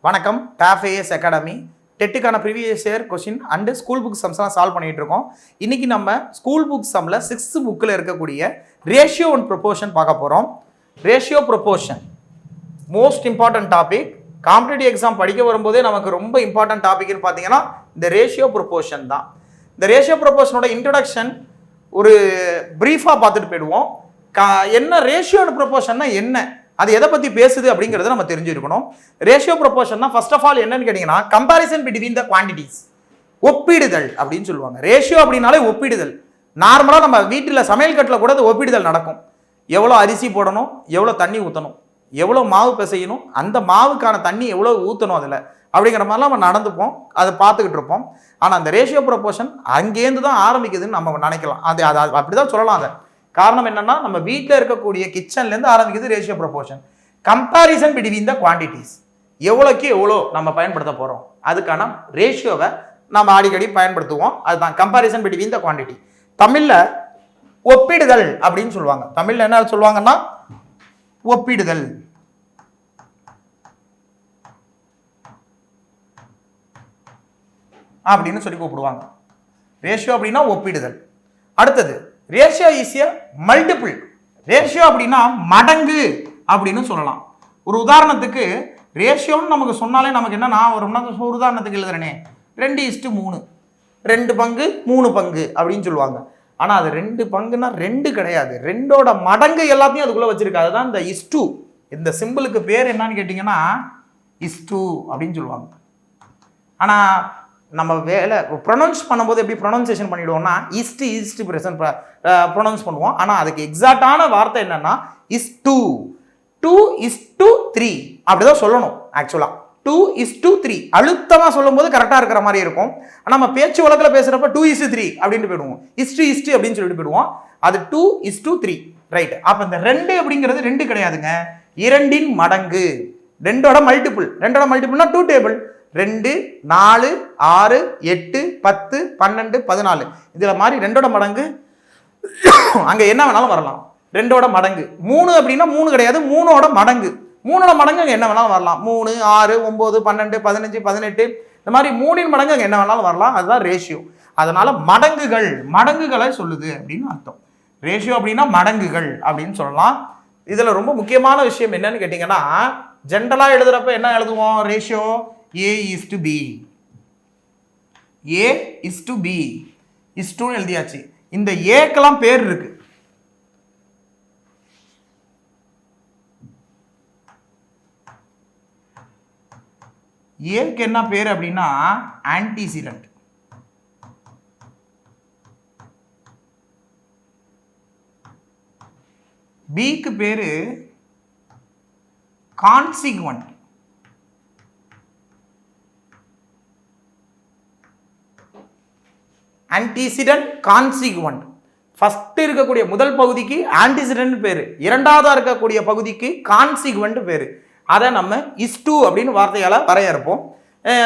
வணக்கம். டாஃப்ஏஎஸ் அகாடமி டெட்டுக்கான previous year question and school book சம்ஸ்லாம் சால்வ் பண்ணிட்டு இருக்கோம். இன்னைக்கு நம்ம ஸ்கூல் புக் சம்மில் 6th புக்கில் இருக்கக்கூடிய ரேஷியோ அண்ட் ப்ரொபோர்ஷன் பார்க்க போகிறோம். Ratio proportion most important topic. Competitive exam படிக்க வரும்போதே நமக்கு ரொம்ப இம்பார்ட்டன்ட் டாபிக்னு பார்த்தீங்கன்னா இந்த ரேஷியோ ப்ரொபோர்ஷன் தான். இந்த ரேஷியோ ப்ரொபோர்ஷனோட இன்ட்ரடக்ஷன் ஒரு ப்ரீஃபாக பார்த்துட்டு போயிடுவோம். என்ன ரேஷியோ அண்ட் ப்ரொபோர்ஷன்னா என்ன, அது எதை பற்றி பேசுது அப்படிங்கிறத நம்ம தெரிஞ்சிருக்கணும். ரேஷியோ ப்ரொபோர்ஷன்னா ஃபர்ஸ்ட் ஆஃப் ஆல் என்னன்னு கேட்டிங்கன்னா கம்பேரிசன் பிட்வீன் த குவான்டிட்டிஸ், ஒப்பிடுதல் அப்படின்னு சொல்லுவாங்க. ரேஷியோ அப்படின்னாலே ஒப்பிடுதல். நார்மலாக நம்ம வீட்டில் சமையல் கட்டில் கூட ஒப்பிடுதல் நடக்கும். எவ்வளோ அரிசி போடணும், எவ்வளோ தண்ணி ஊற்றணும், எவ்வளோ மாவு பிசையணும், அந்த மாவுக்கான தண்ணி எவ்வளோ ஊற்றணும் அதில் அப்படிங்கிற மாதிரிலாம் நம்ம நடந்துப்போம், அதை பார்த்துக்கிட்டு இருப்போம். ஆனால் அந்த ரேஷியோ ப்ரொபோர்ஷன் அங்கேருந்து தான் ஆரம்பிக்குதுன்னு நம்ம நினைக்கலாம். அது அப்படி தான் சொல்லலாம். அதை காரணம் என்னன்னா நம்ம வீட்டில் இருக்கக்கூடிய கிச்சன்லேருந்து ஆரம்பிக்குது ratio proportion. Comparison between the quantities, எவ்வளோக்கு எவ்வளோ நம்ம பயன்படுத்த போகிறோம் அதுக்கான ரேஷியோவை நம்ம அடிக்கடி பயன்படுத்துவோம். அதுதான் கம்பேரிசன் பிட்வீன் த குவான்டிட்டி. தமிழில் ஒப்பிடுதல் அப்படின்னு சொல்லுவாங்க. தமிழில் என்ன சொல்லுவாங்கன்னா ஒப்பிடுதல் அப்படின்னு சொல்லி கூப்பிடுவாங்க. ரேஷியோ அப்படின்னா ஒப்பிடுதல். அடுத்தது ratio is a multiple. Ratio அப்படின்னா மடங்கு அப்படின்னு சொல்லலாம். ஒரு உதாரணத்துக்கு ரேஷியோன்னு நமக்கு சொன்னாலே நமக்கு என்ன நான் ஒரு உதாரணத்துக்கு எழுதுறேனே 2:3, 2 பங்கு 3 பங்கு அப்படின்னு சொல்லுவாங்க. ஆனால் அது 2 பங்குன்னா 2 கிடையாது, 2ஓட மடங்கு எல்லாத்தையும் அதுக்குள்ளே வச்சிருக்கு. அதுதான் இந்த இஸ்டு. இந்த சிம்பிளுக்கு பேர் என்னன்னு கேட்டிங்கன்னா இஸ்டு அப்படின்னு சொல்லுவாங்க. ஆனால் நம்ம வேலை ப்ரொனவுன்ஸ் பண்ணும்போது எப்படி ப்ரொனவுன்சியேஷன் பண்ணிவிடுவோம்னா ஈஸ்ட் ப்ரொனவுன்ஸ் பண்ணுவோம். ஆனால் அதுக்கு எக்ஸாக்டான வார்த்தை என்னன்னா இஸ்டு. 2:3 அப்படிதான் சொல்லணும். ஆக்சுவலாக 2:3 அழுத்தமாக சொல்லும்போது கரெக்டாக இருக்கிற மாதிரி இருக்கும். ஆனால் நம்ம பேச்சு வழக்கில் பேசுகிறப்ப 2:3 அப்படின்ட்டு போயிடுவோம். இஸ்டு அப்படின்னு சொல்லிட்டு போயிடுவோம். அது 2:3 ரைட். அப்போ இந்த 2 அப்படிங்கிறது 2 கிடையாதுங்க, 2இன் மடங்கு. 2ஓட மல்டிபிள். 2ஓட மல்டிபிள்னா 2 டேபிள். 2, 4, 6, 8, 10, 12, 14 இதில் மாதிரி 2ஓட மடங்கு அங்கே என்ன வேணாலும் வரலாம். 2ஓட மடங்கு 3 அப்படின்னா 3 கிடையாது, 3ஓட மடங்கு. 3ஓட மடங்கு அங்கே என்ன வேணாலும் வரலாம். 3, 6, 9, 12, 15, 18 இந்த மாதிரி 3இன் மடங்கு அங்கே என்ன வேணாலும் வரலாம். அதுதான் ரேஷியோ. அதனால மடங்குகளை சொல்லுது அப்படின்னு அர்த்தம். ரேஷியோ அப்படின்னா மடங்குகள் அப்படின்னு சொல்லலாம். இதில் ரொம்ப முக்கியமான விஷயம் என்னன்னு கேட்டிங்கன்னா ஜென்ரலாக எழுதுறப்ப என்ன எழுதுவோம்? Ratio A:B. A:B இஸ்டுன்னு எழுதியாச்சு. இந்த ஏக்கெல்லாம் பேர் இருக்கு. ஏக்கு என்ன பேர் அப்படின்னா ஆன்டிசிடென்ட். பிக்கு பேரு கான்சிக்வெண்ட். Antecedent, consequent. ஃபர்ஸ்ட் இருக்கக்கூடிய முதல் பகுதிக்கு ஆன்டிசிடென்ட் பேரு, இரண்டாவதா இருக்கக்கூடிய பகுதிக்கு கான்சிக்வெண்ட் பேரு. அதை நம்ம இஸ்டு அப்படின்னு வார்த்தையால வரையறுப்போம்.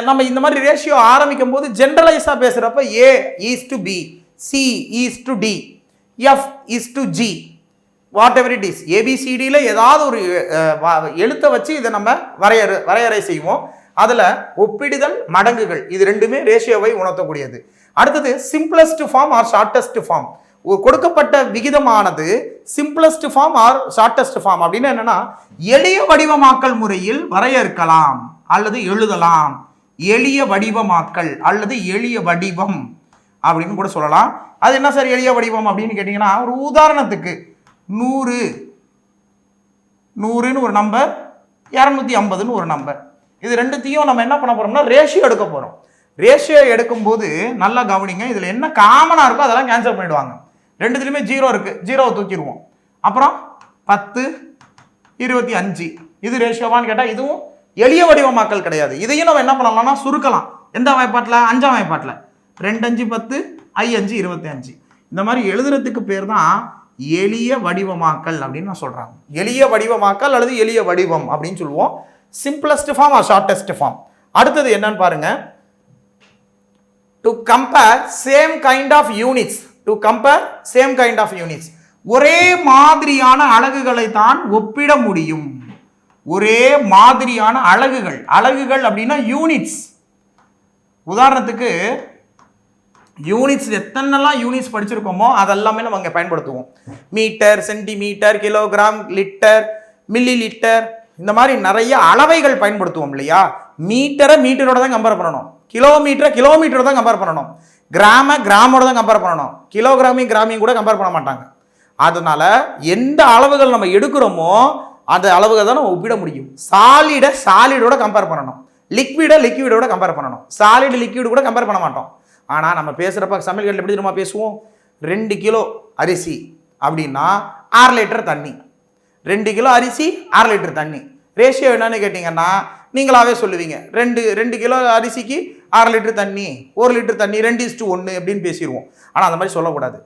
நம்ம இந்த மாதிரி ரேஷியோ ஆரம்பிக்கும் போது ஜென்ரலைஸா பேசுறப்ப A:B, C:D, F:G, whatever it is. ABCDல ஏதாவது ஒரு எழுத்தை வச்சு இதை நம்ம வரையறை செய்வோம். அதுல ஒப்பிடுதல், மடங்குகள் இது ரெண்டுமே ரேஷியோவை உணர்த்தக்கூடியது. அடுத்தது simplest form or shortest form. ஒரு கொடுக்கப்பட்ட விகிதமானது simplest form or shortest form அப்படின்னு என்னன்னா எளிய வடிவமாக்கல் முறையில் வரையறுக்கலாம் அல்லது எழுதலாம். எளிய வடிவமாக்கல் அல்லது எளிய வடிவம் அப்படின்னு கூட சொல்லலாம். அது என்ன சார் எளிய வடிவம் அப்படின்னு கேட்டீங்கன்னா ஒரு உதாரணத்துக்கு 100ன்னு ஒரு நம்பர், 250ன்னு ஒரு நம்பர். இது ரெண்டுத்தையும் நம்ம என்ன பண்ண போறோம்னா ரேஷியோ எடுக்க போறோம். ரேஷியோ எடுக்கும்போது நல்லா கவனிங்க, இதில் என்ன காமனாக இருக்கோ அதெல்லாம் கேன்சல் பண்ணிடுவாங்க. ரெண்டுத்துலையுமே 0 இருக்குது, 0வை தூக்கிடுவோம். அப்புறம் 10, 25 இது ரேஷியோவான்னு கேட்டால் இதுவும் எளிய வடிவமாக்கல் கிடையாது. இதையும் நம்ம என்ன பண்ணலாம்னா சுருக்கலாம். எந்த வாய்ப்பாட்டில்? 5ஆம் வாய்ப்பாட்டில் 2, 5, 10, I 5, 25 இந்த மாதிரி எழுதுறதுக்கு பேர் தான் எளிய வடிவமாக்கல் அப்படின்னு நான் சொல்கிறாங்க. எளிய வடிவமாக்கல் அல்லது எளிய வடிவம் அப்படின்னு சொல்லுவோம். Simplest form or shortest form. அடுத்தது என்னன்னு பாருங்க. To compare same kind of units. ஒரே மாதிரியான அலகுகளை தான் ஒப்பிட முடியும். ஒரே மாதிரியான அலகுகள். அலகுகள் அப்படின்னா யூனிட்ஸ். உதாரணத்துக்கு யூனிட்ஸ் எத்தனைலாம் யூனிட்ஸ் படிச்சிருக்கோமோ அதெல்லாமே நம்ம அங்கே பயன்படுத்துவோம். Metre, centimetre, kilogram, litre, millilitre, இந்த மாதிரி நிறைய அளவைகள் பயன்படுத்துவோம் இல்லையா. மீட்டரை மீட்டரோட தான் கம்பேர் பண்ணணும், கிலோமீட்டரை கிலோமீட்டரோட தான் கம்பேர் பண்ணணும், கிராம கிராமோட தான் கம்பேர் பண்ணணும், கிராமியும் கூட கம்பேர் பண்ண மாட்டாங்க. அதனால எந்த அளவுகள் நம்ம எடுக்கிறோமோ அந்த அளவுகள் தான் நம்ம ஒப்பிட முடியும். சாலிடோட கம்பேர் பண்ணணும், லிக்விடோட கம்பேர் பண்ணணும். சாலிட் லிக்விட் கூட கம்பேர் பண்ண மாட்டோம். ஆனால் நம்ம பேசுகிறப்ப சமையல்கள் எப்படி நம்ம பேசுவோம், 2 கிலோ அரிசி அப்படின்னா 6 லிட்டர் தண்ணி, 2 கிலோ அரிசி 6 லிட்டர் தண்ணி. ரேஷியோ என்னன்னு கேட்டிங்கன்னா நீங்களாவே சொல்லுவீங்க, 2 கிலோ அரிசிக்கு 6 லிட்டர் தண்ணி, 1 லிட்டர் தண்ணி, 2:1 அப்படின்னு பேசிடுவோம். ஆனால் அந்த மாதிரி சொல்லக்கூடாது.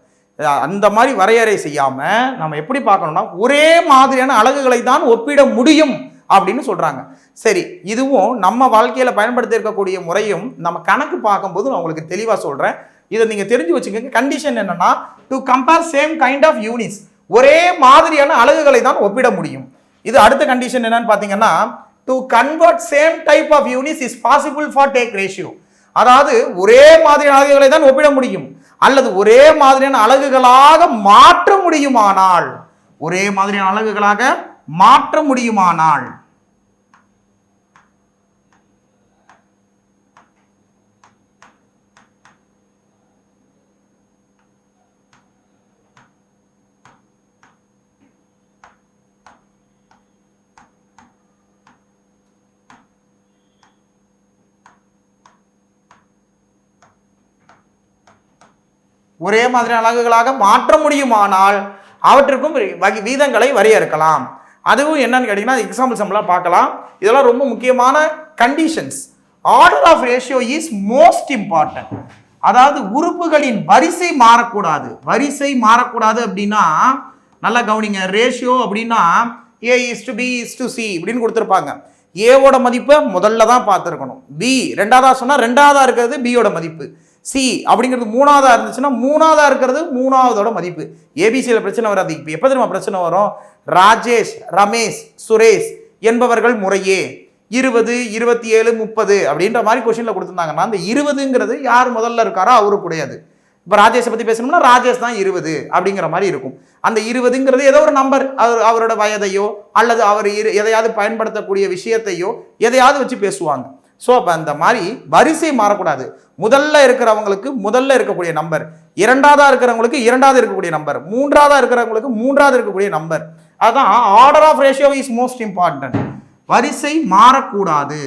அந்த மாதிரி வரையறை செய்யாமல் நம்ம எப்படி பார்க்கணும்னா ஒரே மாதிரியான அலகுகளை தான் ஒப்பிட முடியும் அப்படின்னு சொல்கிறாங்க. சரி, இதுவும் நம்ம வாழ்க்கையில் பயன்படுத்தி இருக்கக்கூடிய முறையும் நம்ம கணக்கு பார்க்கும்போது நான் உங்களுக்கு தெளிவாக சொல்கிறேன். இதை நீங்கள் தெரிஞ்சு வச்சுக்கோங்க. கண்டிஷன் என்னன்னா, to compare same kind of units, ஒரே மாதிரியான அலகுகளை தான் ஒப்பிட முடியும். இது அடுத்த கண்டிஷன் என்னன்னு பார்த்தீங்கன்னா, to convert same type of units is possible for take ratio. அதாவது ஒரே மாதிரியான அலகுகளை தான் ஒப்பிட முடியும் அல்லது ஒரே மாதிரியான அலகுகளாக மாற்ற முடியுமானால், ஒரே மாதிரியான அலகுகளாக மாற்ற முடியுமானால் ஒரே மாதிரியான அலகுகளாக மாற்ற முடியுமானால் அவற்றுக்கும் வீதங்களை வரையறுக்கலாம். அதுவும் என்னன்னு கேட்டீங்கன்னா எக்ஸாம்பிள் சம்பளம் பார்க்கலாம். இதெல்லாம் ரொம்ப முக்கியமான conditions. Order of ratio is most important. அதாவது உறுப்புகளின் வரிசை மாறக்கூடாது. வரிசை மாறக்கூடாது அப்படின்னா நல்லா கவனிங்க. ரேஷியோ அப்படின்னா A:B:C இப்படின்னு கொடுத்துருப்பாங்க. ஏவோட மதிப்பை முதல்ல தான் பார்த்துருக்கணும், பி ரெண்டாவதா சொன்னால் ரெண்டாவதா இருக்கிறது பியோட மதிப்பு, சி அப்படிங்கிறது மூணாவதா இருந்துச்சுன்னா மூணாவதா இருக்கிறது மூணாவதோட மதிப்பு. ஏபிசியில் பிரச்சனை வராது. இப்போ எப்போ தெரியுமா பிரச்சனை வரும், ராஜேஷ், ரமேஷ், சுரேஷ் என்பவர்கள் முறையே 20, 27, 30 அப்படின்ற மாதிரி கொஸ்டின்ல கொடுத்துருந்தாங்கன்னா அந்த 20ங்கிறது யார் முதல்ல இருக்காரோ அவரு கூடாது. இப்போ ராஜேஷை பற்றி பேசணும்னா ராஜேஷ் தான் 20 அப்படிங்கிற மாதிரி இருக்கும். அந்த 20ங்கிறது ஏதோ ஒரு நம்பர், அவரோட வயதையோ அல்லது அவர் எதையாவது பயன்படுத்தக்கூடிய விஷயத்தையோ எதையாவது வச்சு பேசுவாங்க. ஸோ அப்போ அந்த மாதிரி வரிசை மாறக்கூடாது. முதல்ல இருக்கிறவங்களுக்கு முதல்ல இருக்கக்கூடிய நம்பர், இரண்டாவதா இருக்கிறவங்களுக்கு இரண்டாவது இருக்கக்கூடிய நம்பர், மூன்றாவதா இருக்கிறவங்களுக்கு மூன்றாவது இருக்கக்கூடிய நம்பர். அதான் order of ratio is most important. வரிசை மாறக்கூடாது.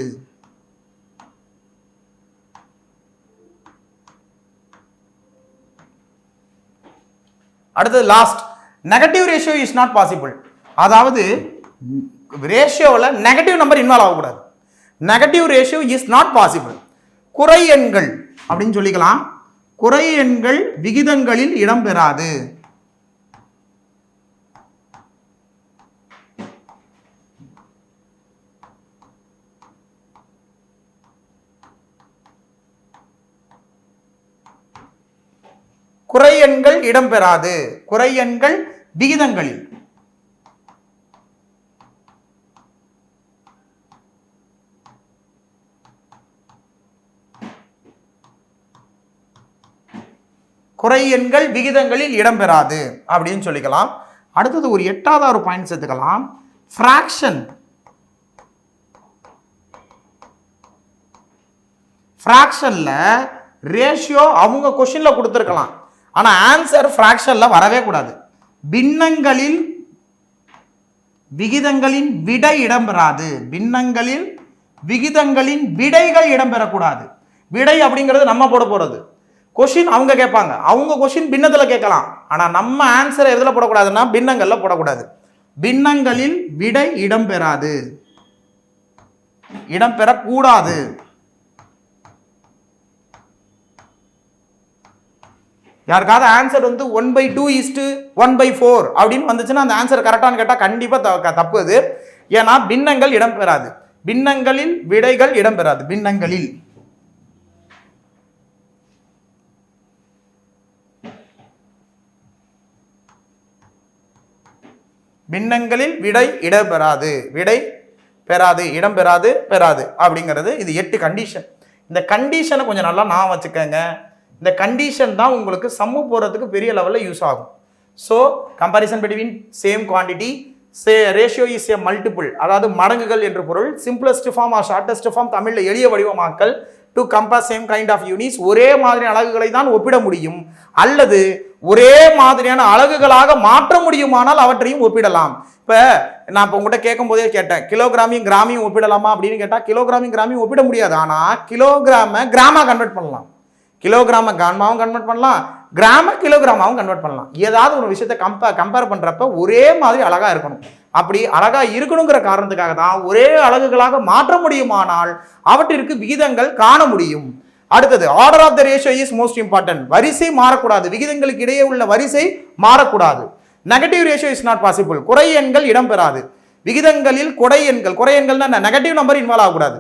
அடுத்தது last, negative ratio is not possible. அதாவது ரேஷியோவில் நெகட்டிவ் நம்பர் இன்வால்வ் ஆகக்கூடாது. Negative ratio is not possible. குறை எண்கள் அப்படின்னு சொல்லிக்கலாம். குறை எண்கள் விகிதங்களில் இடம்பெறாது. குறை எண்கள் இடம்பெறாது. குறை எண்கள் விகிதங்களில். குறை எண்கள் விகிதங்களில் இடம்பெறாது அப்படின்னு சொல்லிக்கலாம். அடுத்தது ஒரு 8வது ஒரு பாயிண்ட் சேர்த்துக்கலாம். ஃப்ராக்ஷன். ஃப்ராக்ஷன்ல ரேஷியோ அவங்க கொஸ்டின்ல கொடுத்துருக்கலாம், ஆனா ஆன்சர் ஃப்ராக்ஷன்ல வரவே கூடாது. பின்னங்களில் விகிதங்களின் விடை இடம்பெறாது. பின்னங்களில் விகிதங்களின் விடைகள் இடம்பெறக்கூடாது. விடை அப்படிங்கிறது நம்ம போட போறது. கொஸ்டின் அவங்க கேட்பாங்க, அவங்க கொஸ்டின் பின்னத்தில் கேட்கலாம், ஆனால் நம்ம ஆன்சரை எதில் போடக்கூடாதுன்னா பின்னங்களில் போடக்கூடாது. பின்னங்களில் விடை இடம்பெறாது, இடம்பெறக்கூடாது. யாருக்காவது ஆன்சர் வந்து 1/2:1/4 அப்படின்னு வந்துச்சுன்னா அந்த ஆன்சர் கரெக்டானு கேட்டால் கண்டிப்பாக தப்பு அது. ஏன்னா பின்னங்கள் இடம்பெறாது. பின்னங்களில் விடைகள் இடம்பெறாது. பின்னங்களில் பின்னங்களில் விடை இடம்பெறாது. விடை பெறாது, இடம் பெறாது, பெறாது அப்படிங்கிறது இது 8 கண்டிஷன். இந்த கண்டிஷனை கொஞ்சம் நல்லா நான் வச்சுக்கோங்க. இந்த கண்டிஷன் தான் உங்களுக்கு சம்மு போகிறதுக்கு பெரிய லெவலில் யூஸ் ஆகும். So comparison between same quantity, ratio is a multiple, அதாவது மடங்குகள் என்று பொருள். Simplest form or shortest form, தமிழில் எளிய வடிவமாக்கல். To compare same kind of units, ஒரே மாதிரியான அலகுகளை தான் ஒப்பிட முடியும், அல்லது ஒரே மாதிரியான அலகுகளாக மாற்ற முடியுமானால் அவற்றையும் ஒப்பிடலாம். இப்போ நான் இப்போ உங்கள்கிட்ட கேட்கும் போதே கேட்டேன், கிலோகிராமையும் கிராமையும் ஒப்பிடலாமா அப்படின்னு கேட்டால் கிலோகிராமையும் கிராமையும் ஒப்பிட முடியாது. ஆனால் கிலோகிராமை கிராமாக கன்வெர்ட் பண்ணலாம், கிலோகிராமை கிராமாவும் கன்வெர்ட் பண்ணலாம், கிராம கிலோகிராமாவும் கன்வெர்ட் பண்ணலாம். ஏதாவது ஒரு விஷயத்தை கம்பேர் பண்ணுறப்ப ஒரே மாதிரி அழகாக இருக்கணும். அப்படி அழகா இருக்கணுங்கிற காரணத்துக்காக தான் ஒரே அலகுகளாக மாற்ற முடியுமானால் அவற்றிற்கு விகிதங்கள் காண முடியும். அடுத்தது order of the ratio is most important. வரிசை மாறக்கூடாது, விகிதங்களுக்கு இடையே உள்ள வரிசை மாறக்கூடாது. Negative ratio is not possible. குறை எண்கள் இடம்பெறாது விகிதங்களில். குறை எண்கள்னா நெகட்டிவ் நம்பர் இன்வால்வ் ஆகக்கூடாது.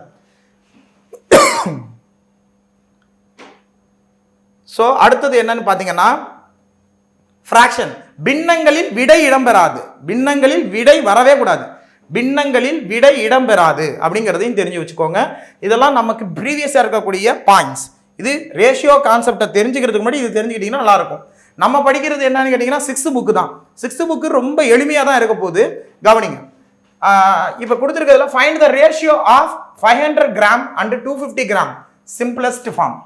ஸோ அடுத்தது என்னன்னு பார்த்தீங்கன்னா ஃப்ராக்ஷன். பின்னங்களில் விடை இடம்பெறாது, பின்னங்களில் விடை வரவே கூடாது, பின்னங்களில் விடை இடம்பெறாது அப்படிங்கிறதையும் தெரிஞ்சு வச்சுக்கோங்க. இதெல்லாம் நமக்கு ப்ரீவியஸாக இருக்கக்கூடிய பாயிண்ட்ஸ். இது ரேஷியோ கான்செப்டை தெரிஞ்சுக்கிறதுக்கு முன்னாடி இது தெரிஞ்சுக்கிட்டிங்கன்னா நல்லாயிருக்கும். நம்ம படிக்கிறது என்னன்னு கேட்டிங்கன்னா 6th புக்கு தான். 6th புக்கு ரொம்ப எளிமையாக தான் இருக்க போகுது, கவனிங்க. இப்போ கொடுத்துருக்கிறதுல find the ratio of 500 gram and 250 gram simplest form.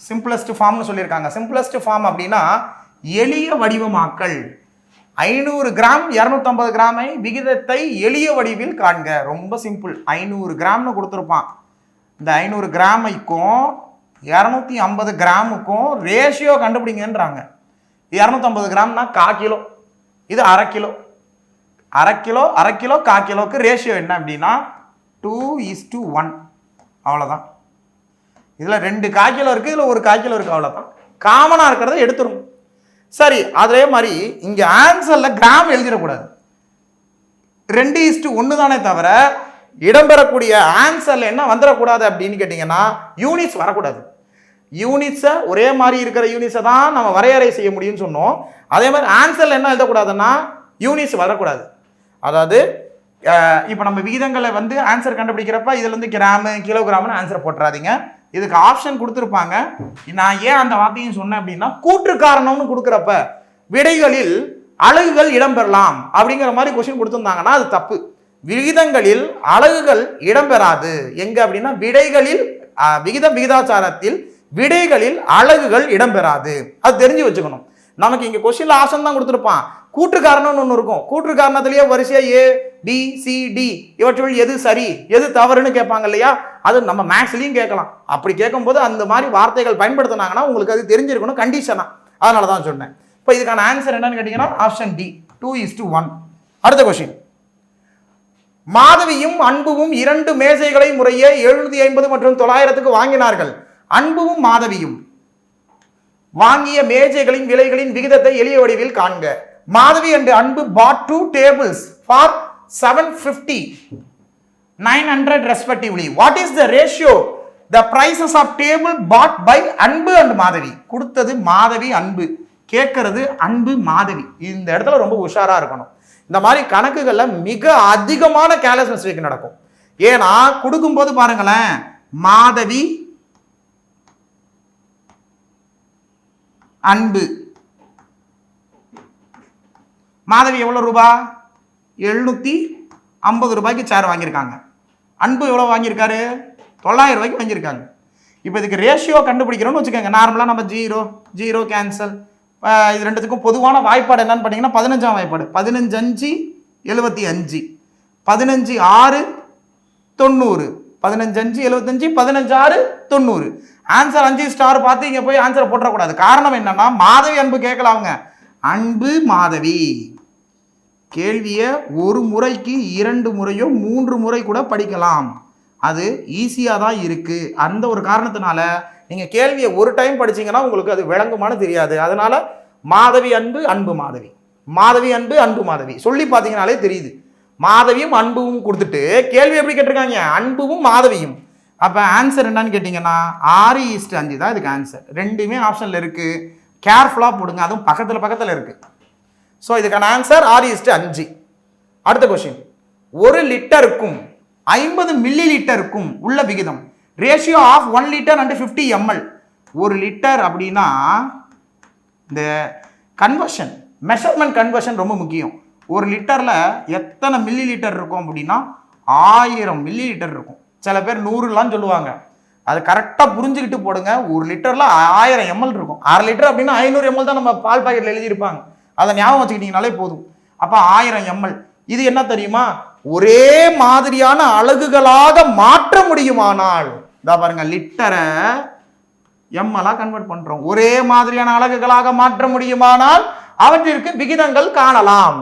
Simplest ஃபார்ம்னு சொல்லியிருக்காங்க. சிம்பிளஸ்ட் ஃபார்ம் அப்படின்னா எளிய வடிவமாக்கல். 500 கிராம் 250 கிராமை விகிதத்தை எளிய வடிவில் காண்க. ரொம்ப சிம்பிள். 500 கிராம்னு கொடுத்துருப்பான். இந்த 500 கிராமைக்கும் 250 கிராமுக்கும் ரேஷியோ கண்டுபிடிங்கன்றாங்க. 250 கிராம்னா 1/4 கிலோ, இது 1/2 கிலோ. 1/2 கிலோ 1/4 கிலோக்கு ரேஷியோ என்ன அப்படின்னா 2:1. அவ்வளோதான். இதில் 2 1/4 கிலோ இருக்குது, இதில் 1 1/4 கிலோ இருக்குது, அவ்வளோதான். காமனாக இருக்கிறத எடுத்துரும். சரி, அதே மாதிரி இங்கே ஆன்சரில் கிராம் எழுதிடக்கூடாது. 2:1 தானே தவிர இடம்பெறக்கூடிய ஆன்சரில் என்ன வந்துடக்கூடாது அப்படின்னு கேட்டிங்கன்னா யூனிட்ஸ் வரக்கூடாது. யூனிட்ஸை ஒரே மாதிரி இருக்கிற யூனிட்ஸை தான் நம்ம வரையறை செய்ய முடியும்னு சொன்னோம். அதே மாதிரி ஆன்சரில் என்ன எழுதக்கூடாதுன்னா யூனிட்ஸ் வரக்கூடாது. அதாவது இப்போ நம்ம விகிதங்களை வந்து ஆன்சர் கண்டுபிடிக்கிறப்ப இதுலேருந்து கிராமு கிலோகிராம்னு ஆன்சர் போட்டுறாதீங்க. இதுக்கு ஆப்ஷன் கொடுத்துருப்பாங்க. நான் ஏன் அந்த வார்த்தையும் சொன்னேன் அப்படின்னா கூற்று காரணம்னு கொடுக்குறப்ப விடைகளில் அலகுகள் இடம்பெறலாம் அப்படிங்கிற மாதிரி கொஸ்டின் கொடுத்துருந்தாங்கன்னா அது தப்பு. விகிதங்களில் அலகுகள் இடம்பெறாது. எங்க அப்படின்னா விடைகளில் விகிதாச்சாரத்தில் விடைகளில் அலகுகள் இடம்பெறாது. அது தெரிஞ்சு வச்சுக்கணும். நமக்கு இங்கே கொஸ்டின்ல ஆப்ஷன் தான் கொடுத்துருப்பான். கூற்று காரணம்னு ஒன்று இருக்கும். கூற்று காரணத்திலேயே வரிசையா ABCD இவற்றுள் எது சரி எது தவறுன்னு கேட்பாங்க இல்லையா? அது நம்ம மேக்ஸ்லையும் கேட்கலாம். அப்படி கேட்கும்போது அந்த மாதிரி வார்த்தைகள் பயன்படுத்தினாங்கன்னா உங்களுக்கு அது தெரிஞ்சிருக்கணும் கண்டிஷனா. அதனால தான் சொன்னேன். இப்போ இதுக்கான ஆன்சர் என்னன்னு கேட்டீங்கன்னா ஆப்ஷன் D 2:1. அடுத்த கொஸ்டின். மாதவியும் அன்புவும் 2 மேசைகளை முறையே 750 மற்றும் 900க்கு வாங்கினார்கள். அன்புவும் மாதவியும் வாங்கிய மேஜைகளின் விலைகளின் விகிதத்தை எளிய வடிவில் காண்க. மாதவி and அன்பு bought 2 tables for 750, 900 respectively. What is the ratio? The prices of table bought by அன்பு and மாதவி. கொடுத்தது மாதவி அன்பு, கேட்கறது அன்பு மாதவி. இந்த இடத்துல ரொம்ப உஷாரா இருக்கணும். இந்த மாதிரி கணக்குகள்ல மிக அதிகமான கேர்லெஸ் மிஸ்டேக் நடக்கும். ஏன்னா கொடுக்கும்போது பாருங்களேன், மாதவி அன்பு. மாதவி எவ்வளவு ரூபா? 750 ரூபாய்க்கு சேர் வாங்கியிருக்காங்க. அன்பு எவ்வளோ வாங்கியிருக்காரு? 900 ரூபாய்க்கு வாங்கியிருக்காங்க. இப்போ இதுக்கு ரேஷியோ கண்டுபிடிக்கிறோன்னு வச்சுக்கோங்க. நார்மலாக நம்ம 0 கேன்சல். இது ரெண்டுத்துக்கும் பொதுவான வாய்ப்பாடு என்னன்னு பார்த்தீங்கன்னா 15ஆம் வாய்ப்பாடு. 15×5 75, 15×6 90, 15×5 75, 15×6 90. ஆன்சர் 5 ஸ்டார் பார்த்து இங்கே போய் ஆன்சரை போட்டுறக்கூடாது. காரணம் என்னன்னா மாதவி அன்பு கேட்கல, அவங்க அன்பு மாதவி. கேள்வியை ஒரு முறைக்கு 2 முறையோ 3 முறை கூட படிக்கலாம். அது ஈஸியாக தான் இருக்கு. அந்த ஒரு காரணத்தினால நீங்கள் கேள்வியை ஒரு டைம் படிச்சீங்கன்னா உங்களுக்கு அது விளங்குமானு தெரியாது. அதனால மாதவி அன்பு அன்பு மாதவி, மாதவி அன்பு அன்பு மாதவி சொல்லி பார்த்தீங்கனாலே தெரியுது. மாதவியும் அன்பும் கொடுத்துட்டு கேள்வி எப்படி கேட்டிருக்காங்க? அன்பும் மாதவியும். அப்போ ஆன்சர் என்னன்னு கேட்டிங்கன்னா 6:5 தான் இதுக்கு ஆன்சர். ரெண்டுமே ஆப்ஷனில் இருக்குது. கேர்ஃபுல்லாக போடுங்க, அதுவும் பக்கத்தில் இருக்குது. ஸோ இதுக்கான ஆன்சர் 6:5. அடுத்த கொஸ்டின், 1 லிட்டருக்கும் 50 மில்லி லிட்டருக்கும் உள்ள விகிதம். Ratio of 1 litre and 50 ml. 1 litre அப்படின்னா இந்த கன்வர்ஷன், மெஷர்மெண்ட் கன்வர்ஷன் ரொம்ப முக்கியம். 1 லிட்டரில் எத்தனை மில்லி லிட்டர் இருக்கும் அப்படின்னா 1000 மில்லி லிட்டர் இருக்கும். சில பேர் 100லாம் சொல்லுவாங்க. அது கரெக்டாக புரிஞ்சுக்கிட்டு போடுங்க. 1 லிட்டரில் 1000 ml இருக்கும். 1/2 லிட்டர் அப்படின்னா 500 ml தான் நம்ம பால் பாக்கெட்டில் எழுதியிருப்பாங்க. அதை ஞாபகம் வச்சுக்கிட்டீங்கனாலே போதும். அப்போ 1000 ml. இது என்ன தெரியுமா, ஒரே மாதிரியான அலகுகளாக மாற்ற முடியுமானால், இதா பாருங்க, லிட்டரை எம்எல்லா கன்வெர்ட் பண்றோம். ஒரே மாதிரியான அலகுகளாக மாற்ற முடியுமானால் அவற்றிற்கு விகிதங்கள் காணலாம்.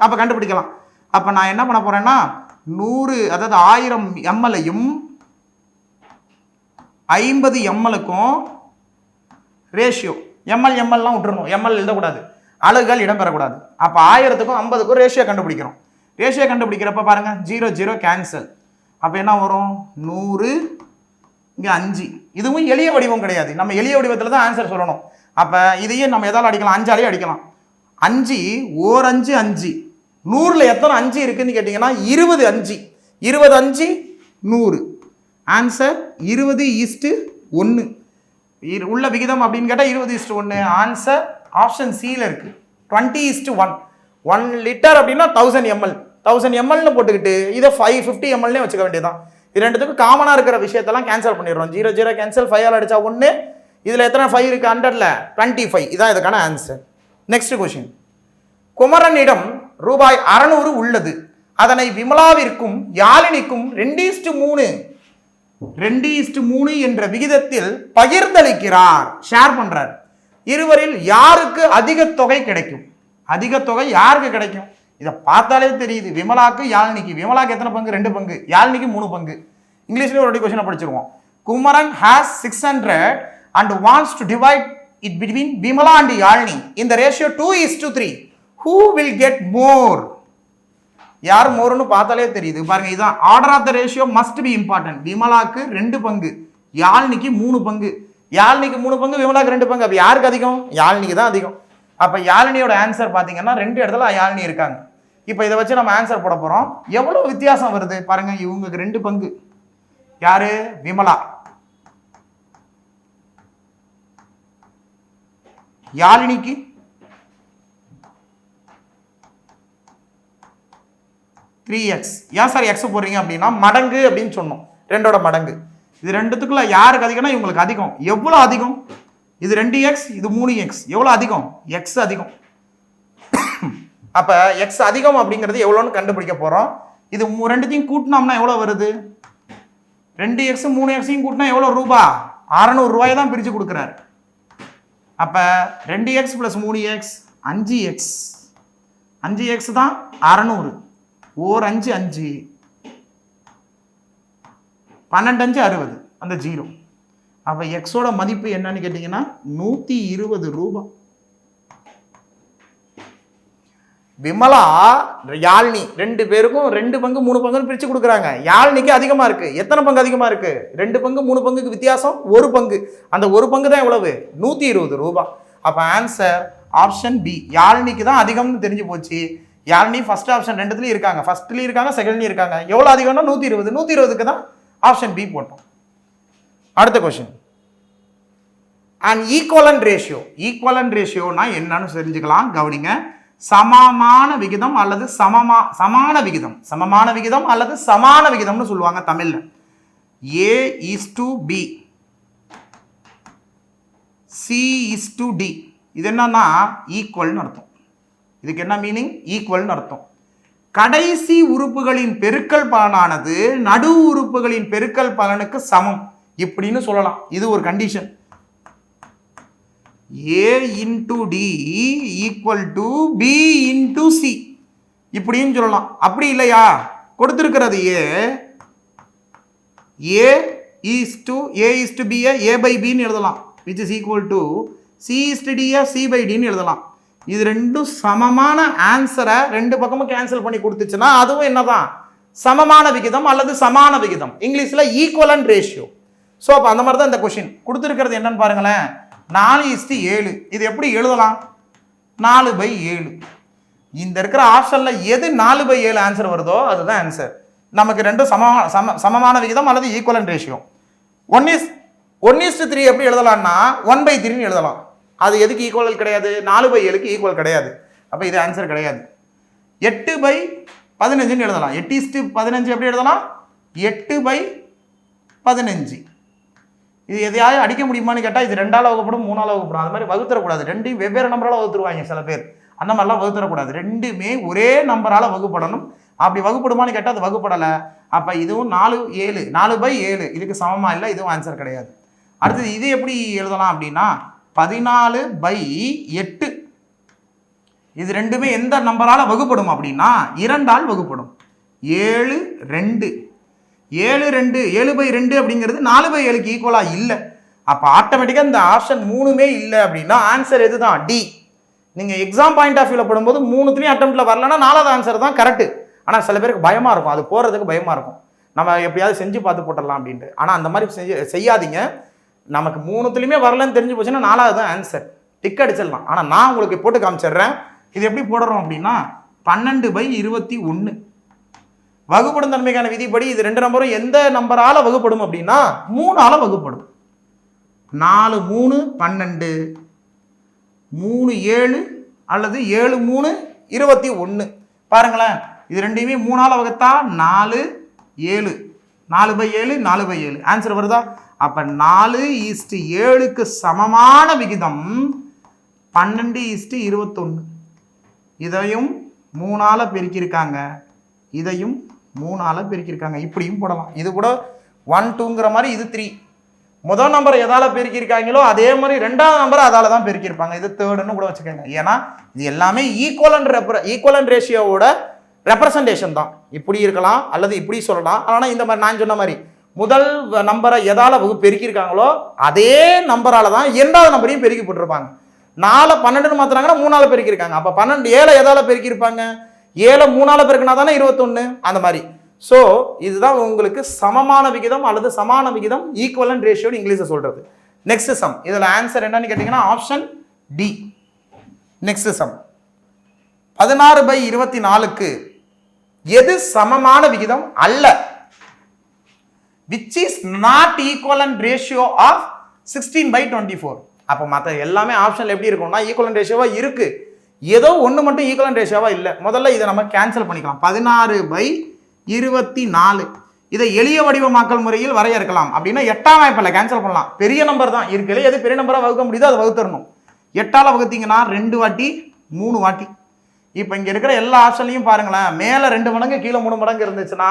அப்ப கண்டுபிடிக்கலாம். அப்ப நான் என்ன பண்ண போறேன்னா 100, அதாவது 1000 ml-ஐயும் 50 ml-க்கும் ரேஷியோ, எம்எல்லாம் விட்டுறணும், எம்எல் எழுதக்கூடாது, அலகுகள் இடம்பெறக்கூடாது. அப்ப 1000க்கும் 50க்கும் ரேஷியோ கண்டுபிடிக்கிறோம். ரேஷியோ கண்டுபிடிக்கிறப்ப பாருங்க 0 0 கேன்சல். அப்ப என்ன வரும், 100 இங்கே 5. இதுவும் எளிய வடிவம் கிடையாது, நம்ம எளிய வடிவத்தில் தான் ஆன்சர் சொல்லணும். அப்போ இதையே நம்ம எதால் அடிக்கலாம், 5ஆலே அடிக்கலாம். 5 ஓர் 5 5. 100ல் எத்தனை 5 இருக்குன்னு கேட்டிங்கன்னா 20 5. 20 5 100. ஆன்சர் 20:1. உள்ள விகிதம் அப்படின்னு கேட்டால் 20:1. ஆன்சர் ஆப்ஷன் சியில் இருக்குது, 20:1. 1 லிட்டர் அப்படின்னா 1000 ml. 1000 ml போட்டுக்கிட்டு இதை 550 ml வச்சுக்க வேண்டியதான். இது ரெண்டுத்துக்கும் காமனாக இருக்கிற விஷயத்தெல்லாம் கேன்சல் பண்ணிடுறோம். 0 0 கேன்சல், 5ஆல் அடிச்சா 1. இதில் எத்தனை 5 இருக்குது 100ல் 25. இதான் இதுக்கான ஆன்சர். நெக்ஸ்ட் கொஸ்டின், குமரனிடம் ரூபாய் 600 உள்ளது. அதனை விமலாவிற்கும் யாழினிக்கும் 2:3 2:3 என்ற விகிதத்தில் பகிர்ந்தளிக்கிறார், ஷேர் பண்றார். இருவரில் யாருக்கு அதிக தொகை கிடைக்கும்? அதிக தொகை யாருக்கு கிடைக்கும்? இதை பார்த்தாலே தெரியுது, விமலாக்கு யாழினிக்கு. விமலாக்கு எத்தனை பங்கு? 2 பங்கு. யாழினிக்கு 3 பங்கு. இங்கிலீஷ்ல ஒரு கொஸ்டினை படிச்சிருவோம். Kumaran has 600 and wants to divide it between Vimala and Yalini in the ratio 2:3. Who will get more? யார் மோர்னு பார்த்தாலே தெரியுது பாருங்க. இதான் order of the ratio must be important. விமலாக்கு 2 பங்கு, யாழினிக்கு 3 பங்கு. யாழினிக்கு 3 பங்கு, விமலாக்கு 2 பங்கு. அப்ப யாருக்கு அதிகம்? யாழினிக்கு தான் அதிகம். அப்ப யாழினியோட ஆன்சர் பாத்தீங்கன்னா 2 இடத்துல யாழினி இருக்காங்க. இப்போ இதை வச்சு நம்ம ஆன்சர் போட போறோம். எவ்வளவு வித்தியாசம் வருது பாருங்க. இவங்களுக்கு 2 பங்கு, யாரு? விமலா. யாழினிக்கு 3x. ஏன் சார் எக்ஸ் போடுறீங்க அப்படின்னா மடங்கு அப்படின்னு சொன்னோம், 2ஓட மடங்கு. இது ரெண்டுத்துக்குள்ள யாருக்கு அதிகம்னா இவங்களுக்கு அதிகம். எவ்வளவு அதிகம்? இது 2x, இது 3x. எவ்வளவு அதிகம்? x அதிகம். அப்ப x அதிகம் அப்படிங்கிறது எவ்வளோன்னு கண்டுபிடிக்க போறோம். இது ரெண்டுத்தையும் கூட்டினோம்னா எவ்வளவு வருது? 2x 3x கூட்டினா எவ்வளவு ரூபா? 600 ரூபாயை தான் பிரிச்சு கொடுக்குறாரு. அப்ப 2x + 3x 5x. 5x தான் 600. ஓர் 5 5. 12 5 60. அந்த 0. அப்ப எக்ஸோட மதிப்பு என்னன்னு கேட்டீங்கன்னா 120 ரூபாய். விமலா யாழினி 2 பேருக்கும் 2 பங்கு 3 பங்குன்னு பிரிச்சு கொடுக்குறாங்க. யாழினிக்கு அதிகமா இருக்கு. எத்தனை பங்கு அதிகமா இருக்கு? 2 பங்கு 3 பங்குக்கு வித்தியாசம் 1 பங்கு. அந்த 1 பங்கு தான் எவ்வளவு? 120 ரூபாய். அப்ப ஆன்சர் ஆப்ஷன் பி, யாழினிக்கு தான் அதிகம்னு தெரிஞ்சு போச்சு. யாழினி ஃபர்ஸ்ட் ஆப்ஷன் 2த்துலயும் இருக்காங்க, ஃபர்ஸ்ட்லயும் இருக்காங்க, செகண்ட்லயும் இருக்காங்க. எவ்வளவு அதிகம்னா 120. 120க்கு தான் ஆப்ஷன் பி போட்டோம். அடுத்த question, and equivalent ratio. Equivalent ரேஷியோனா என்னன்னு தெரிஞ்சுக்கலாம், கவனிங்க. சமமான விகிதம் அல்லது சமான விகிதம், சமமான விகிதம் அல்லது சமான விகிதம்னு சொல்லுவாங்க தமிழ்ல. A:B, C:D. இது என்னன்னா ஈக்குவல்னு அர்த்தம். இதுக்கு என்ன மீனிங்? ஈக்குவல்னு அர்த்தம். கடைசி உறுப்புகளின் பெருக்கல் பலனானது நடு உறுப்புகளின் பெருக்கல் பலனுக்கு சமம் இப்படின்னு சொல்லலாம். இது ஒரு கண்டிஷன். A:D = B:C இப்படின்னு சொல்லலாம். அப்படி இல்லையா, கொடுத்திருக்கிறது A:B A/Bன்னு எழுதலாம், which is equal to C:D C/Dன்னு எழுதலாம். இது ரெண்டும் சமமான ஆன்சரை 2 பக்கமும் கேன்சல் பண்ணி கொடுத்துச்சுன்னா அதுவும் என்னதான்? சமமான விகிதம் அல்லது சமான விகிதம். இங்கிலீஷ்ல ஈக்குவலன்ட் ரேஷியோ. ஸோ அப்போ அந்த மாதிரி தான் இந்த கொஸ்டின் கொடுத்துருக்கிறது. என்னன்னு பாருங்களேன், 4:7. இது எப்படி எழுதலாம்? 4/7. இந்த இருக்கிற ஆப்ஷனில் எது 4/7 ஆன்சர் வருதோ அதுதான் ஆன்சர். நமக்கு ரெண்டும் சமமான விகிதம் அல்லது ஈக்குவலன்ட் ரேஷியோ. 1:3 எப்படி எழுதலாம்னா 1/3 எழுதலாம். அது எதுக்கு ஈக்குவல் கிடையாது? 4/7க்கு ஈக்குவல் கிடையாது. அப்போ இது ஆன்சர் கிடையாது. 8/15 எழுதலாம். 8:15 எப்படி எழுதலாம்? 8/15. இது எதையாவது அடிக்க முடியுமான்னு கேட்டால் இது 2ஆல் வகுப்படும் 3ஆல் வகுப்படும். அது மாதிரி வகுத்தரக்கூடாது. ரெண்டையும் வெவ்வேறு நம்பரால் வகுத்துருவாங்க சில பேர். அந்த மாதிரிலாம் வகுத்தரக்கூடாது. ரெண்டுமே ஒரே நம்பரால் வகுப்படணும். அப்படி வகுப்படுமான்னு கேட்டால் அது வகுப்படலை. அப்போ இதுவும் 4/7 இதுக்கு சமமாக இல்லை. இதுவும் ஆன்சர் கிடையாது. அடுத்தது இது எப்படி எழுதலாம் அப்படின்னா 14/8. இது ரெண்டுமே எந்த நம்பரால் வகுப்படும் அப்படின்னா 2ஆல் வகுப்படும். 7/2 7/2 அப்படிங்கிறது 4/7க்கு ஈக்குவலாக இல்லை. அப்போ ஆட்டோமேட்டிக்காக இந்த ஆப்ஷன் 3மே இல்லை அப்படின்னா ஆன்சர் எது தான்? டி. நீங்கள் எக்ஸாம் பாயிண்ட் ஆஃப் வியூவில் போடும்போது 3த்துலேயும் அட்டெம்ப்டில் வரலன்னா 4வது ஆன்சர் தான் கரெக்டு. ஆனால் சில பேருக்கு பயமாக இருக்கும், அது போகிறதுக்கு பயமாக இருக்கும். நம்ம எப்படியாவது செஞ்சு பார்த்து போட்டுடலாம் அப்படின்ட்டு. ஆனால் அந்த மாதிரி செய்யாதீங்க. நமக்கு 3த்துலேயுமே வரலன்னு தெரிஞ்சு போச்சுன்னா 4வது தான் ஆன்சர். டிக் அடிச்சிடலாம். ஆனால் நான் உங்களுக்கு போட்டு காமிச்சிடுறேன். இது எப்படி போடுறோம் அப்படின்னா 12/21 வகுப்படும் தன்மைக்கான விதிப்படி இது 2 நம்பரும் எந்த நம்பரால் வகுப்படும் அப்படின்னா 3ஆல் வகுப்படும். 4 3 12 3 7 அல்லது 7 3 21. பாருங்களேன், இது ரெண்டையுமே 3ஆல் வகுத்தா 4 7 4/7 4/7 ஆன்சர் வருதா? அப்போ 4:7க்கு சமமான விகிதம் 12:21. இதையும் 3ஆல் பெருக்கியிருக்காங்க, இதையும் 3ஆல் பெருக்கியிருக்காங்க. இப்படியும் போடலாம். இது கூட 1 2ங்கிற மாதிரி இது 3. முதல் நம்பர் எதால் பெருக்கியிருக்காங்களோ அதே மாதிரி 2ஆவது நம்பர் அதால் தான் பெருக்கியிருப்பாங்க. இது 3ன்னு கூட வச்சுக்கோங்க. ஏன்னா இது எல்லாமே ஈக்குவலன்ட் ரேஷியோவோட ரெப்ரசன்டேஷன் தான். இப்படி இருக்கலாம் அல்லது இப்படி சொல்லலாம். ஆனால் இந்த மாதிரி நான் சொன்ன மாதிரி முதல் நம்பரை எதால் பெருக்கியிருக்காங்களோ அதே நம்பரால் தான் 2வது நம்பரையும் பெருக்கி போட்டிருப்பாங்க. 4 12ன்னு மாற்றுறாங்கன்னா 3ஆல் பெருக்கியிருக்காங்க. அப்போ 12 7 எதால் பெருக்கியிருப்பாங்க? 7 3ஆல் பெருக்கினா தானே 21. அந்த மாதிரி. ஸோ இதுதான் உங்களுக்கு சமமான விகிதம் அல்லது சமான விகிதம், ஈக்குவலன்ட் ரேஷியோன்னு இங்கிலீஷில் சொல்கிறது. Next sum. இதில் ஆன்சர் என்னன்னு கேட்டிங்கன்னா ஆப்ஷன் டி. நெக்ஸ்ட் சம் 16/24க்கு எது சமமான விகிதம் அல்ல? which is not equivalent ratio of 16/24. அப்போ மற்ற எல்லாமே ஆப்ஷனில் எப்படி இருக்கும்னா ஈக்குவலன்ட் ரேஷியோவாக இருக்குது. ஏதோ ஒன்று மட்டும் ஈக்குவலன்ட் ரேஷியோவாக இல்லை. முதல்ல இதை நம்ம கேன்சல் பண்ணிக்கலாம். 16/24 இதை எளிய வடிவமாக்கல் முறையில் வரையறுக்கலாம். அப்படின்னா 8ஆம் வாய்ப்பில் கேன்சல் பண்ணலாம். பெரிய நம்பர் தான் இருக்குல்ல, எது பெரிய நம்பராக வகுக்க முடியுதோ அதை வகுத்தரணும். 8ஆல் வகுத்தீங்கன்னா 2 வாட்டி 3 வாட்டி. இப்போ இங்கே இருக்கிற எல்லா ஆப்ஷன்லையும் பாருங்களேன், மேலே 2 மடங்கு கீழே 3 மடங்கு இருந்துச்சுன்னா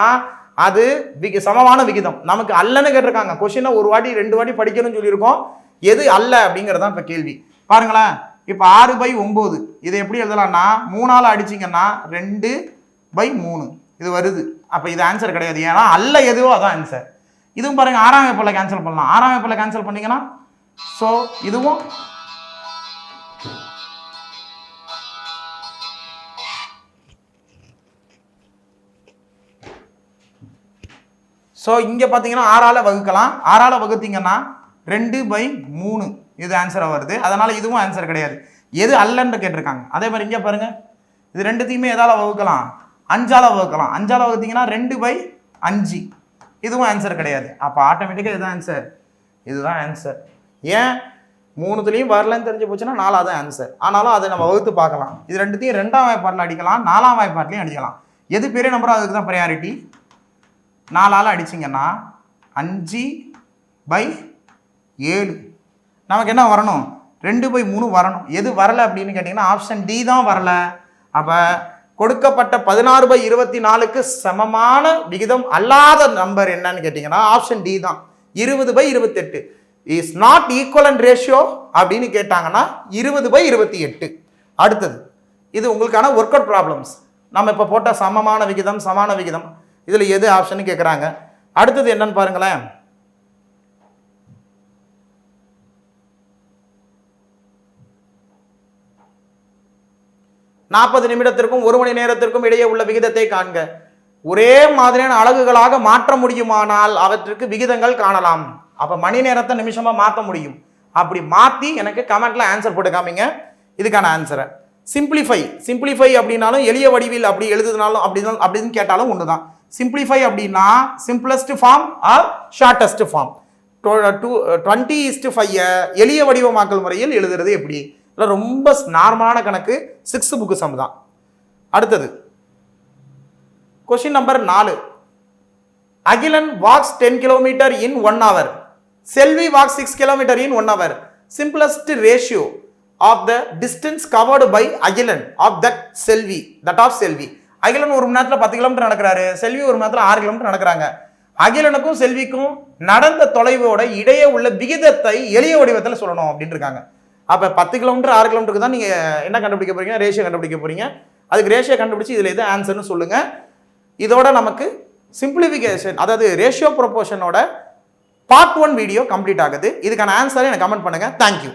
அது சமமான விகிதம். நமக்கு அல்லன்னு கேட்டிருக்காங்க. கொஸ்டினை 1 வாட்டி 2 வாட்டி படிக்கணும்னு சொல்லியிருக்கோம். எது அல்ல அப்படிங்கிறதான் இப்போ கேள்வி. பாருங்களேன், இப்போ 6/9 இதை எப்படி எழுதலாம்னா 3ஆல் அடிச்சிங்கன்னா 2/3 இது வருது. அப்போ இது ஆன்சர் கிடையாது. ஏன்னா அல்ல எதுவோ அதான் ஆன்சர். இதுவும் பாருங்க 6ஆம் வாய்ப்பில் கேன்சல் பண்ணலாம். 6ஆம் வாய்ப்பில் கேன்சல் பண்ணீங்கன்னா ஸோ இதுவும் ஸோ இங்கே பார்த்தீங்கன்னா 6ஆல் வகுக்கலாம். 6ஆல் வகுத்தீங்கன்னா 2/3 இது ஆன்சராக வருது. அதனால் இதுவும் ஆன்சர் கிடையாது. எது அல்லன்னு கேட்டிருக்காங்க. அதே மாதிரி இங்கே பாருங்கள், இது ரெண்டுத்தையுமே எதால் வகுக்கலாம்? 5ஆல் வகுக்கலாம். 5ஆல் வகுத்தீங்கன்னா 2/5 இதுவும் ஆன்சர் கிடையாது. அப்போ ஆட்டோமேட்டிக்காக இதுதான் ஆன்சர். இதுதான் ஆன்சர். ஏன் 3த்துலேயும் வரலன்னு தெரிஞ்சு போச்சுன்னா 4ஆவது ஆன்சர். ஆனாலும் அதை நம்ம வகுத்து பார்க்கலாம். இது ரெண்டுத்தையும் 2ஆம் வாய்ப்பாட்டில் அடிக்கலாம், 4ஆம் வாய்ப்பாட்டிலையும் அடிக்கலாம். எது பெரிய நம்பரோ அதுக்கு தான் ப்ரையாரிட்டி. 4ஆல் அடிச்சிங்கன்னா 5/7 நமக்கு என்ன வரணும்? 2/3 வரணும். எது வரலை அப்படின்னு கேட்டிங்கன்னா ஆப்ஷன் டி தான் வரலை. அப்போ கொடுக்கப்பட்ட 16/24க்கு சமமான விகிதம் அல்லாத நம்பர் என்னன்னு கேட்டிங்கன்னா ஆப்ஷன் டி தான். 20/28 இஸ் நாட் ஈக்குவலன்ட் ரேஷியோ அப்படின்னு கேட்டாங்கன்னா 20/28. அடுத்தது இது உங்களுக்கான ஒர்க் அவுட் ப்ராப்ளம்ஸ். நம்ம இப்போ போட்ட சமமான விகிதம் சமான விகிதம் இதில் எது ஆப்ஷன் கேட்குறாங்க. அடுத்தது என்னன்னு பாருங்களேன். நாற்பது நிமிடத்திற்கும் 1 மணி நேரத்திற்கும் இடையே உள்ள விகிதத்தை காண்க. ஒரே மாதிரியான அலகுகளாக மாற்ற முடியுமானால் அவற்றுக்கு விகிதங்கள் காணலாம். அப்போ மணி நேரத்தை நிமிஷமாக மாற்ற முடியும். அப்படி மாற்றி எனக்கு கமெண்ட்ல ஆன்சர் போட்டு காமிங்க இதுக்கான ஆன்சரை. சிம்பிளிஃபை அப்படின்னாலும் எளிய வடிவில் அப்படி எழுதுனாலும் அப்படின்னு கேட்டாலும் ஒன்று தான். சிம்பிளிஃபை அப்படின்னா simplest form or shortest form. 20:5 எளிய வடிவமாக்கல் முறையில் எழுதுறது எப்படி? இல்லை ரொம்ப நார்மலான கணக்கு, 6th புக்கு சம் தான். அடுத்தது question number 4. Akilan walks 10 kilometre in 1 hour. Selvi walks 6 kilometre in 1 hour. Simplest ratio of the distance covered by Akilan of that செல்வி அகிலன் 1 மணி நேரத்தில் 10 கிலோமீட்டர் நடக்கிறாரு, செல்வி 1 மணி நேரத்தில் 6 கிலோமீட்டர் நடக்கிறாங்க. அகிலனுக்கும் செல்விக்கும் நடந்த தொலைவோட இடையே உள்ள விகிதத்தை எளிய வடிவத்தில் சொல்லணும் அப்படின்னு இருக்காங்க. அப்போ 10 கிலோமீட்டர் 6 கிலோமீட்டருக்கு தான் நீங்கள் என்ன கண்டுபிடிக்க போறீங்க? ரேஷியோ கண்டுபிடிக்க போறீங்க. அதுக்கு ரேஷியோ கண்டுபிடிச்சி இதில் எது ஆன்சர்னு சொல்லுங்க. இதோட நமக்கு சிம்பிளிஃபிகேஷன், அதாவது ரேஷியோ ப்ரொபோர்ஷனோட பார்ட் 1 வீடியோ கம்ப்ளீட் ஆகுது. இதுக்கான ஆன்சரை எனக்கு கமெண்ட் பண்ணுங்க. தேங்க்யூ.